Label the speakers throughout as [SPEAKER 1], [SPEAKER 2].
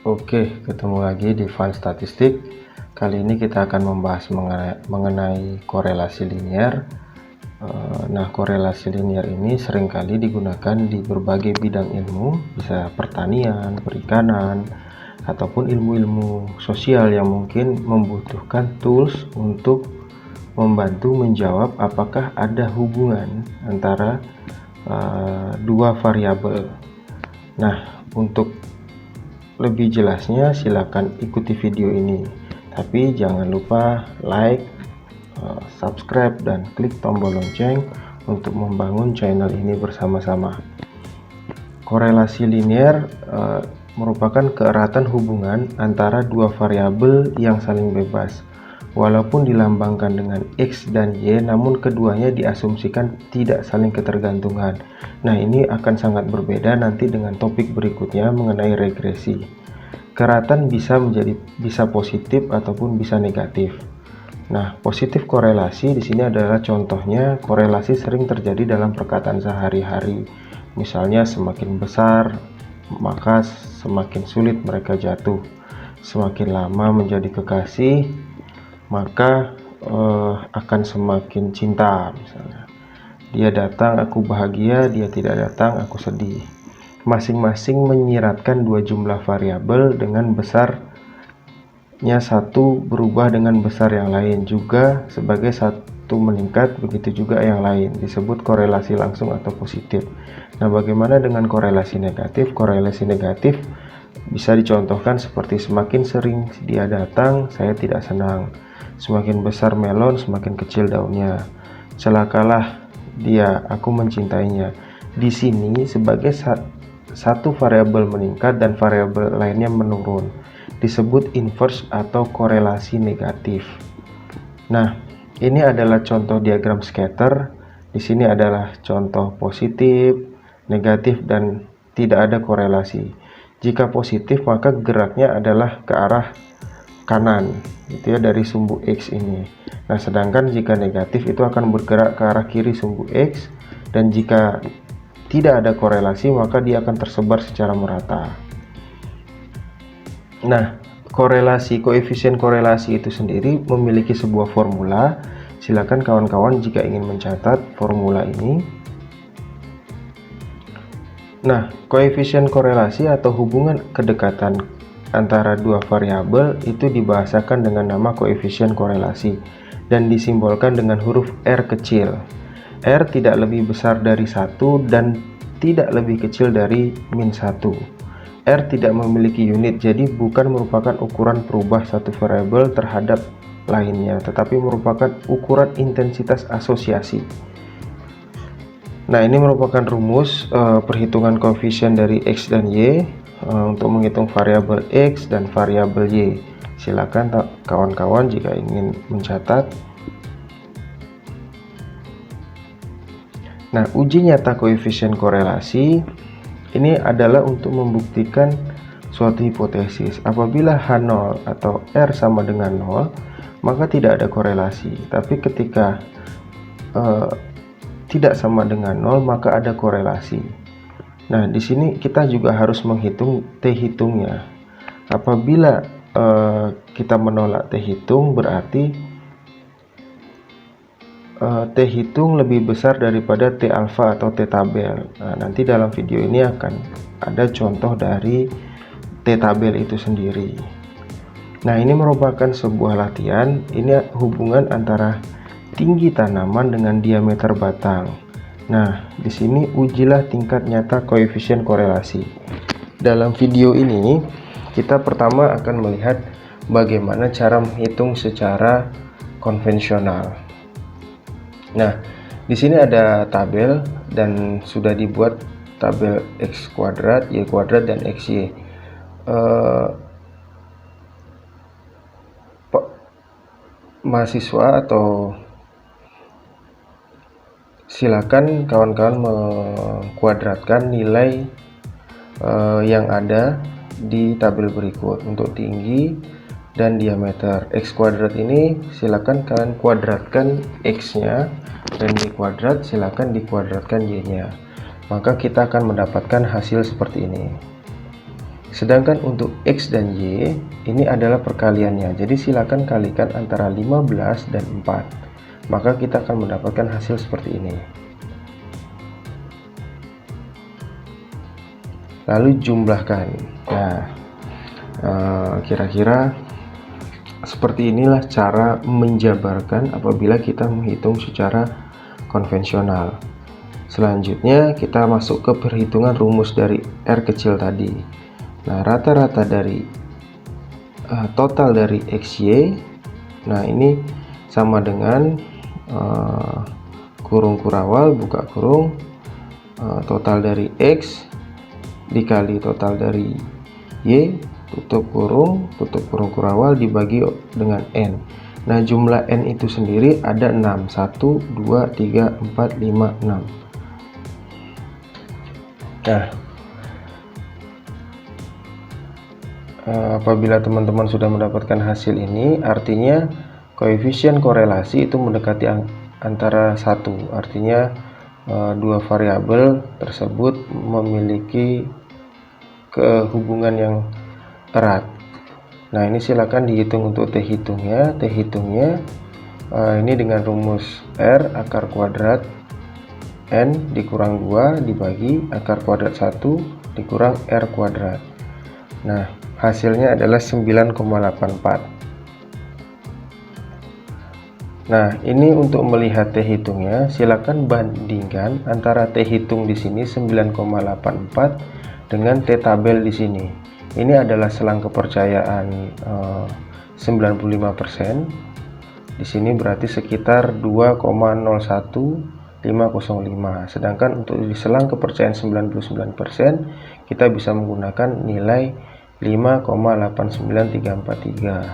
[SPEAKER 1] Oke, ketemu lagi di Fun Statistik. Kali ini kita akan membahas mengenai korelasi linear. Nah, korelasi linear ini seringkali digunakan di berbagai bidang ilmu, bisa pertanian, perikanan, ataupun ilmu-ilmu sosial yang mungkin membutuhkan tools untuk membantu menjawab apakah ada hubungan antara dua variabel. Nah, untuk lebih jelasnya silakan ikuti video ini, tapi jangan lupa like, subscribe, dan klik tombol lonceng untuk membangun channel ini bersama-sama. Korelasi linear merupakan keeratan hubungan antara dua variabel yang saling bebas. Walaupun dilambangkan dengan X dan Y, namun keduanya diasumsikan tidak saling ketergantungan. Nah, ini akan sangat berbeda nanti dengan topik berikutnya mengenai regresi. Keeratan bisa positif ataupun bisa negatif. Nah, positif korelasi di sini adalah contohnya korelasi sering terjadi dalam perkataan sehari-hari. Misalnya semakin besar, maka semakin sulit mereka jatuh. Semakin lama menjadi kekasih, maka akan semakin cinta. Misalnya, dia datang aku bahagia, dia tidak datang aku sedih. Masing-masing menyiratkan dua jumlah variabel dengan besarnya satu berubah dengan besar yang lain, juga sebagai satu meningkat, begitu juga yang lain, disebut korelasi langsung atau positif. Nah, bagaimana dengan korelasi negatif? Korelasi negatif bisa dicontohkan seperti semakin sering dia datang, saya tidak senang. Semakin besar melon, semakin kecil daunnya. Celakalah dia, aku mencintainya. Di sini sebagai satu variabel meningkat dan variabel lainnya menurun, disebut inverse atau korelasi negatif. Nah, ini adalah contoh diagram scatter. Di sini adalah contoh positif, negatif, dan tidak ada korelasi. Jika positif, maka geraknya adalah ke arah kanan, gitu ya, dari sumbu X ini. Nah, sedangkan jika negatif itu akan bergerak ke arah kiri sumbu X, dan jika tidak ada korelasi maka dia akan tersebar secara merata. Nah, koefisien korelasi itu sendiri memiliki sebuah formula. Silakan kawan-kawan jika ingin mencatat formula ini. Nah, koefisien korelasi atau hubungan kedekatan antara dua variabel itu dibahasakan dengan nama koefisien korelasi dan disimbolkan dengan huruf R kecil. R tidak lebih besar dari 1 dan tidak lebih kecil dari -1. R tidak memiliki unit, jadi bukan merupakan ukuran perubah satu variabel terhadap lainnya, tetapi merupakan ukuran intensitas asosiasi. Nah, ini merupakan rumus perhitungan koefisien dari X dan Y untuk menghitung variabel X dan variabel Y. Silakan kawan-kawan jika ingin mencatat. Nah, uji nyata koefisien korelasi ini adalah untuk membuktikan suatu hipotesis. Apabila H0 atau R sama dengan 0, maka tidak ada korelasi. Tapi ketika tidak sama dengan 0, maka ada korelasi. Nah, di sini kita juga harus menghitung T hitungnya. Apabila kita menolak T hitung, berarti T hitung lebih besar daripada T alfa atau T tabel. Nah, nanti dalam video ini akan ada contoh dari T tabel itu sendiri. Nah, ini merupakan sebuah latihan. Ini hubungan antara tinggi tanaman dengan diameter batang. Nah, di sini ujilah tingkat nyata koefisien korelasi. Dalam video ini, kita pertama akan melihat bagaimana cara menghitung secara konvensional. Nah, di sini ada tabel dan sudah dibuat tabel X kuadrat, Y kuadrat, dan XY. Mahasiswa atau silakan kawan-kawan mengkuadratkan nilai yang ada di tabel berikut untuk tinggi dan diameter. X kuadrat ini silakan kalian kuadratkan X nya, dan Y kuadrat silakan dikuadratkan Y nya, maka kita akan mendapatkan hasil seperti ini. Sedangkan untuk X dan Y ini adalah perkaliannya. Jadi silakan kalikan antara 15 dan 4. Maka kita akan mendapatkan hasil seperti ini. Lalu jumlahkan. Nah, kira-kira seperti inilah cara menjabarkan apabila kita menghitung secara konvensional. Selanjutnya kita masuk ke perhitungan rumus dari R kecil tadi. Nah, rata-rata dari total dari XY, nah ini sama dengan kurung kurawal buka kurung, total dari X dikali total dari Y, tutup kurung kurawal dibagi dengan N. Nah, jumlah N itu sendiri ada 6. 1, 2, 3, 4, 5, 6. Nah, apabila teman-teman sudah mendapatkan hasil ini, artinya koefisien korelasi itu mendekati antara 1. Artinya dua variabel tersebut memiliki kehubungan yang erat. Nah, ini silakan dihitung untuk T hitungnya. T hitungnya ini dengan rumus R akar kuadrat N dikurang 2 dibagi akar kuadrat 1 dikurang R kuadrat. Nah, hasilnya adalah 9,84. Nah, ini untuk melihat T hitungnya, silakan bandingkan antara T hitung di sini 9,84 dengan T tabel di sini. Ini adalah selang kepercayaan 95%. Di sini berarti sekitar 2,01505. Sedangkan untuk di selang kepercayaan 99%, kita bisa menggunakan nilai 5,89343.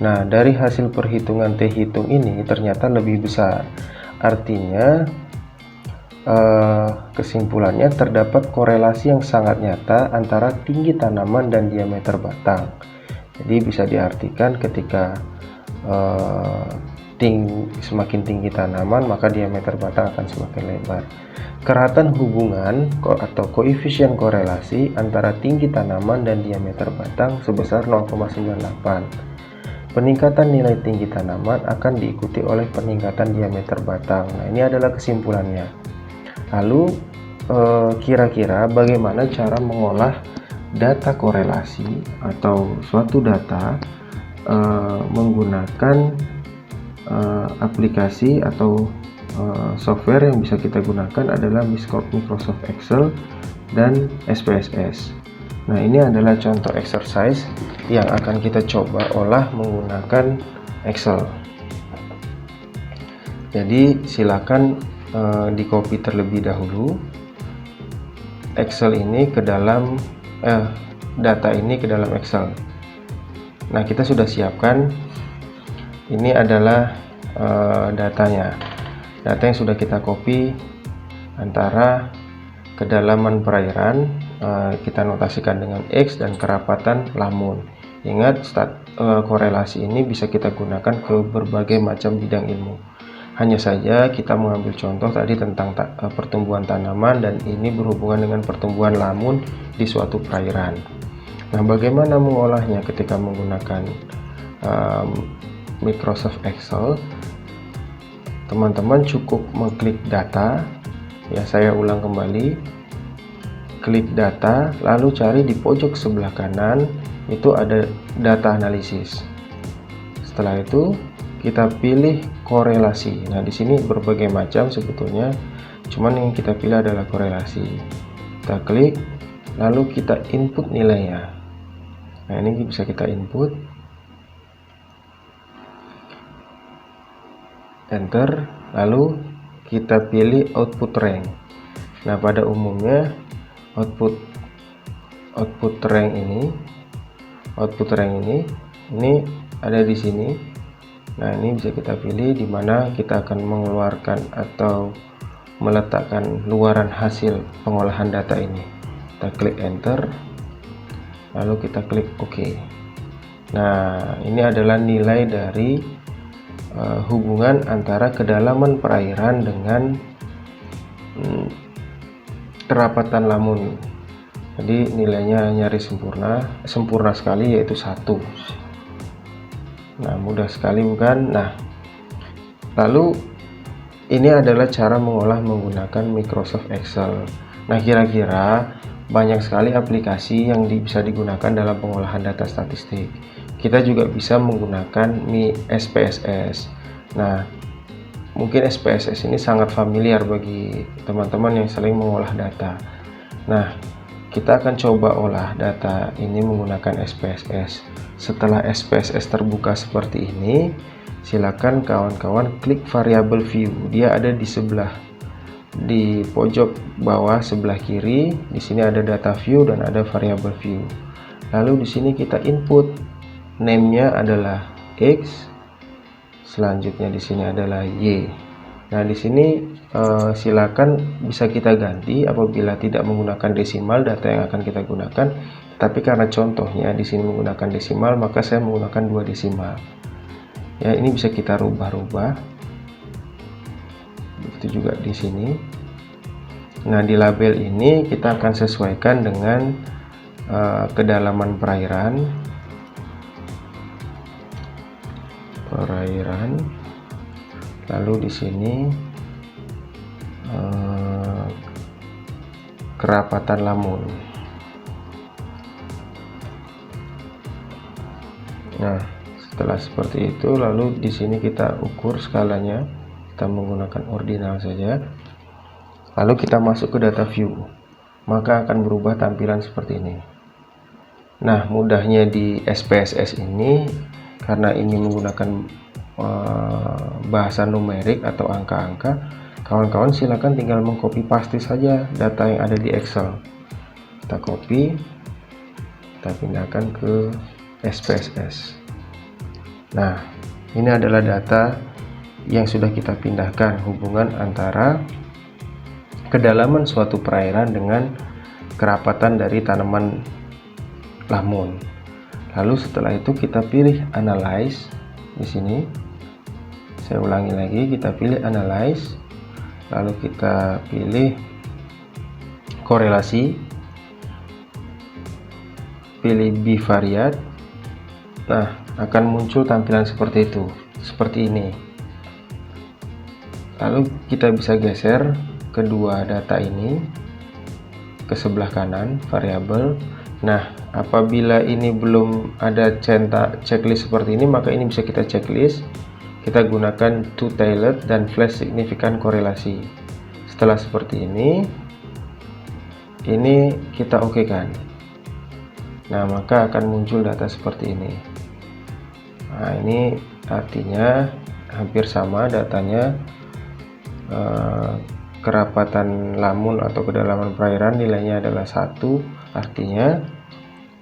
[SPEAKER 1] Nah, dari hasil perhitungan T hitung ini ternyata lebih besar. Artinya kesimpulannya terdapat korelasi yang sangat nyata antara tinggi tanaman dan diameter batang. Jadi bisa diartikan ketika semakin tinggi tanaman, maka diameter batang akan semakin lebar. Keratan hubungan atau koefisien korelasi antara tinggi tanaman dan diameter batang sebesar 0,98. Peningkatan nilai tinggi tanaman akan diikuti oleh peningkatan diameter batang. Nah, ini adalah kesimpulannya. Lalu kira-kira bagaimana cara mengolah data korelasi atau suatu data menggunakan aplikasi atau software yang bisa kita gunakan adalah Microsoft Excel dan SPSS. Nah, ini adalah contoh exercise yang akan kita coba olah menggunakan Excel. Jadi silakan di copy terlebih dahulu Excel ini ke dalam data ini ke dalam Excel. Nah, kita sudah siapkan. Ini adalah datanya. Data yang sudah kita copy antara kedalaman perairan, kita notasikan dengan X dan kerapatan lamun. Ingat, korelasi ini bisa kita gunakan ke berbagai macam bidang ilmu. Hanya saja kita mengambil contoh tadi tentang pertumbuhan tanaman, dan ini berhubungan dengan pertumbuhan lamun di suatu perairan. Nah, bagaimana mengolahnya ketika menggunakan Microsoft Excel? Teman-teman cukup mengklik data. Ya, saya ulang kembali. Klik data, lalu cari di pojok sebelah kanan itu ada data analisis. Setelah itu kita pilih korelasi. Nah, di sini berbagai macam sebetulnya, cuman yang kita pilih adalah korelasi. Kita klik, lalu kita input nilainya. Nah, ini bisa kita input, enter, lalu kita pilih output rank. Nah, pada umumnya output rank ini ada di sini. Nah, ini bisa kita pilih di mana kita akan mengeluarkan atau meletakkan luaran hasil pengolahan data ini. Kita klik enter, lalu kita klik OK. Nah, ini adalah nilai dari hubungan antara kedalaman perairan dengan kerapatan lamun. Jadi nilainya nyaris sempurna sekali, yaitu 1. Nah, mudah sekali bukan? Nah, lalu ini adalah cara mengolah menggunakan Microsoft Excel. Nah, kira-kira banyak sekali aplikasi yang bisa digunakan dalam pengolahan data statistik. Kita juga bisa menggunakan SPSS. Nah, mungkin SPSS ini sangat familiar bagi teman-teman yang sering mengolah data. Nah, kita akan coba olah data ini menggunakan SPSS. Setelah SPSS terbuka seperti ini, silakan kawan-kawan klik variable view. Dia ada di pojok bawah sebelah kiri. Di sini ada data view dan ada variable view. Lalu di sini kita input, name-nya adalah X, selanjutnya di sini adalah Y. Nah, di sini silakan bisa kita ganti apabila tidak menggunakan desimal data yang akan kita gunakan. Tapi karena contohnya di sini menggunakan desimal, maka saya menggunakan 2 desimal. Ya, ini bisa kita rubah-rubah. Begitu juga di sini. Nah, di label ini kita akan sesuaikan dengan kedalaman perairan. Lalu di sini kerapatan lamun. Nah, setelah seperti itu, lalu di sini kita ukur skalanya. Kita menggunakan ordinal saja. Lalu kita masuk ke data view, maka akan berubah tampilan seperti ini. Nah, mudahnya di SPSS ini, karena ini menggunakan bahasa numerik atau angka-angka, kawan-kawan silakan tinggal mengcopy paste saja data yang ada di Excel. Kita copy, kita pindahkan ke SPSS. Nah, ini adalah data yang sudah kita pindahkan, hubungan antara kedalaman suatu perairan dengan kerapatan dari tanaman lamun. Lalu setelah itu kita pilih analyze di sini. Saya ulangi lagi, kita pilih analyze, lalu kita pilih korelasi, pilih bivariate. Nah, akan muncul tampilan seperti itu, seperti ini. Lalu kita bisa geser kedua data ini ke sebelah kanan variabel. Nah, apabila ini belum ada checklist seperti ini, maka ini bisa kita checklist. Kita gunakan two-tailed dan flash signifikan korelasi. Setelah seperti ini kita oke kan. Nah, maka akan muncul data seperti ini. Nah, ini artinya hampir sama datanya. Kerapatan lamun atau kedalaman perairan nilainya adalah 1. Artinya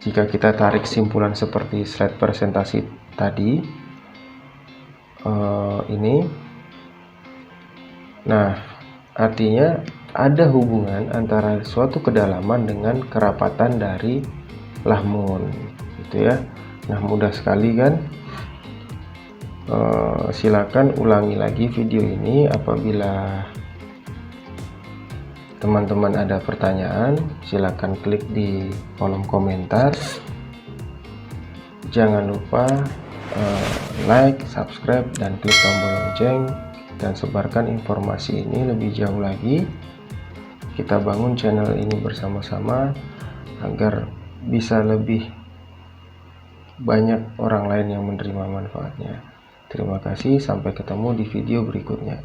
[SPEAKER 1] jika kita tarik simpulan seperti slide presentasi tadi, ini, nah, artinya ada hubungan antara suatu kedalaman dengan kerapatan dari lamun, gitu ya. Nah, mudah sekali kan. Silakan ulangi lagi video ini. Apabila teman-teman ada pertanyaan, silakan klik di kolom komentar. Jangan lupa like, subscribe, dan klik tombol lonceng, dan sebarkan informasi ini lebih jauh lagi. Kita bangun channel ini bersama-sama agar bisa lebih banyak orang lain yang menerima manfaatnya. Terima kasih, sampai ketemu di video berikutnya.